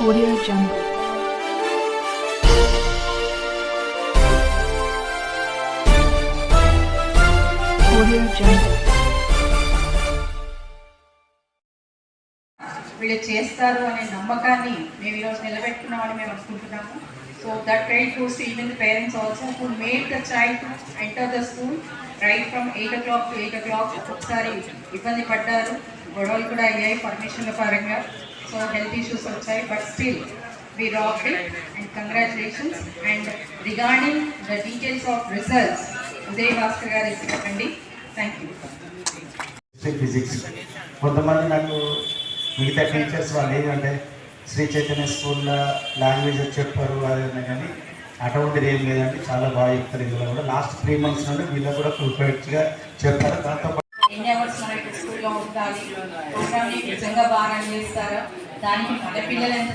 Audio Jungle. Audio Jungle. వీళ్ళు చేస్తారు అనే నమ్మకాన్ని మేము ఈరోజు నిలబెట్టుకున్నామని మేము అనుకుంటున్నాము. So that credit goes to even the parents also who made the child to enter the school right from 8 o'clock to 8 o'clock. ఒకసారి ఇబ్బంది పడ్డారు, గొడవలు కూడా అయ్యాయి పర్మిషన్ల పరంగా, సో హెల్త్ ఇష్యూస్ వచ్చాయి, but still we rocked it and congratulations. And regarding the details of results, Uday Bhaskar garu చెప్పండి. Thank you. Physics కొంతమంది నాకు మిగతా టీచర్స్ వాళ్ళు ఏంటంటే శ్రీ చైతన్య స్కూల్లో లాంగ్వేజ్ చెప్పారు అదే, కానీ అటువంటిది ఏం లేదండి, చాలా బాగా చెప్తారు. ఇందులో కూడా లాస్ట్ 3 months నుండి వీళ్ళు కూడా ఫుల్ఫైడ్గా చెప్పారు. దాంతో ఎన్ని అవర్స్ మనకి స్కూల్లో ఉండాలి, ప్రోగ్రామ్ని నిజంగా బాగా చేస్తారా, దానికి మన పిల్లలు ఎంత